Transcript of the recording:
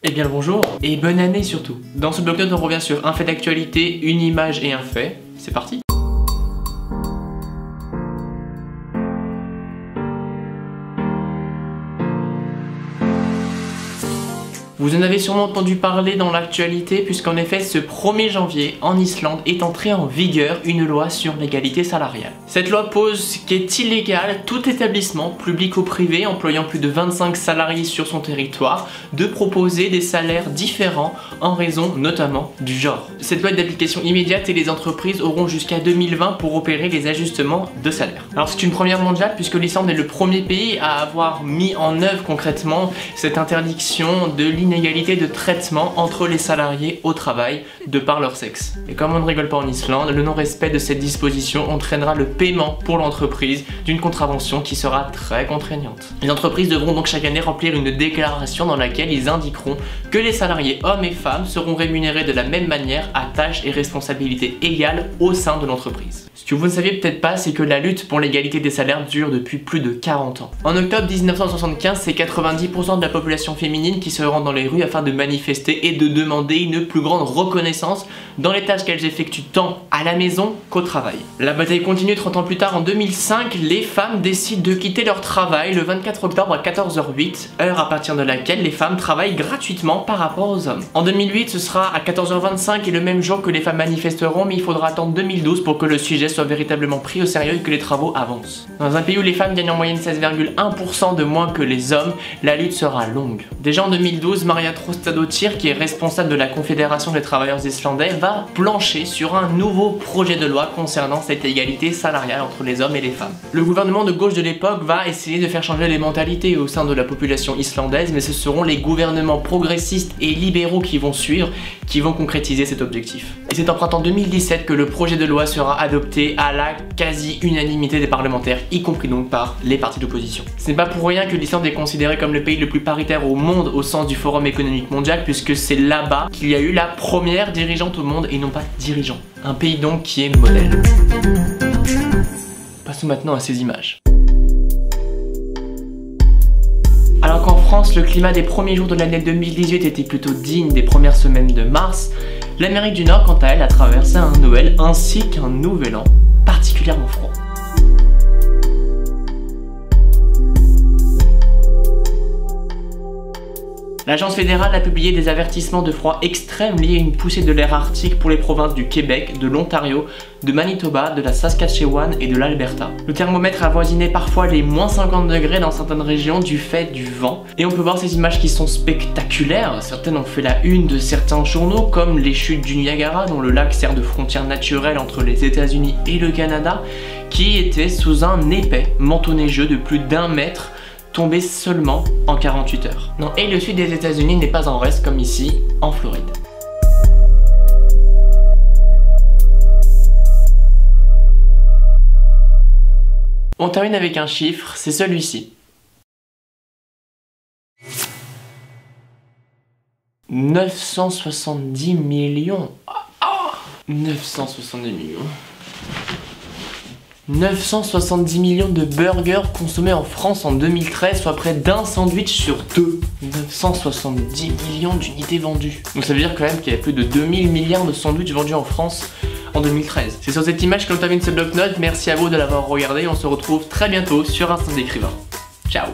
Eh bien le bonjour et bonne année surtout. Dans ce bloc-notes on revient sur un fait d'actualité, une image et un fait. C'est parti. Vous en avez sûrement entendu parler dans l'actualité puisqu'en effet ce 1er janvier en Islande est entrée en vigueur une loi sur l'égalité salariale. Cette loi pose qu'il est illégal tout établissement, public ou privé, employant plus de 25 salariés sur son territoire, de proposer des salaires différents en raison notamment du genre. Cette loi est d'application immédiate et les entreprises auront jusqu'à 2020 pour opérer les ajustements de salaire. Alors c'est une première mondiale puisque l'Islande est le premier pays à avoir mis en œuvre concrètement cette interdiction de l'inégalité de traitement entre les salariés au travail de par leur sexe. Et comme on ne rigole pas en Islande, le non-respect de cette disposition entraînera le paiement pour l'entreprise d'une contravention qui sera très contraignante. Les entreprises devront donc chaque année remplir une déclaration dans laquelle ils indiqueront que les salariés hommes et femmes seront rémunérés de la même manière à tâches et responsabilités égales au sein de l'entreprise. Ce que vous ne saviez peut-être pas, c'est que la lutte pour l'égalité des salaires dure depuis plus de 40 ans. En octobre 1975, c'est 90% de la population féminine qui se rend dans les rues afin de manifester et de demander une plus grande reconnaissance dans les tâches qu'elles effectuent tant à la maison qu'au travail. La bataille continue 30 ans plus tard. En 2005, les femmes décident de quitter leur travail le 24 octobre à 14h08, heure à partir de laquelle les femmes travaillent gratuitement par rapport aux hommes. En 2008, ce sera à 14h25 et le même jour que les femmes manifesteront, mais il faudra attendre 2012 pour que le sujet soit véritablement pris au sérieux et que les travaux avancent. Dans un pays où les femmes gagnent en moyenne 16,1% de moins que les hommes, la lutte sera longue. Déjà en 2012, Maria Trostadóttir, qui est responsable de la Confédération des travailleurs islandais, va plancher sur un nouveau projet de loi concernant cette égalité salariale entre les hommes et les femmes. Le gouvernement de gauche de l'époque va essayer de faire changer les mentalités au sein de la population islandaise, mais ce seront les gouvernements progressistes et libéraux qui vont suivre, qui vont concrétiser cet objectif. Et c'est en printemps 2017 que le projet de loi sera adopté à la quasi-unanimité des parlementaires, y compris donc par les partis d'opposition. Ce n'est pas pour rien que l'Islande est considérée comme le pays le plus paritaire au monde au sens du Forum économique mondial, puisque c'est là-bas qu'il y a eu la première dirigeante au monde et non pas dirigeant. Un pays donc qui est modèle. Passons maintenant à ces images. Alors qu'en France, le climat des premiers jours de l'année 2018 était plutôt digne des premières semaines de mars, l'Amérique du Nord, quant à elle, a traversé un Noël ainsi qu'un Nouvel An particulièrement froid. L'agence fédérale a publié des avertissements de froid extrême liés à une poussée de l'air arctique pour les provinces du Québec, de l'Ontario, de Manitoba, de la Saskatchewan et de l'Alberta. Le thermomètre avoisinait parfois les moins 50 degrés dans certaines régions du fait du vent. Et on peut voir ces images qui sont spectaculaires. Certaines ont fait la une de certains journaux, comme les chutes du Niagara, dont le lac sert de frontière naturelle entre les États-Unis et le Canada, qui étaient sous un épais manteau neigeux de plus d'1 mètre, tombé seulement en 48 heures. Non, et le sud des États-Unis n'est pas en reste comme ici, en Floride. On termine avec un chiffre, c'est celui-ci. 970 millions. 970 millions. 970 millions de burgers consommés en France en 2013, soit près d'un sandwich sur 2. 970 millions d'unités vendues. Donc ça veut dire quand même qu'il y a plus de 2000 milliards de sandwichs vendus en France en 2013. C'est sur cette image que l'on termine ce bloc-notes. Merci à vous de l'avoir regardé. On se retrouve très bientôt sur Instinct d'écrivain. Ciao.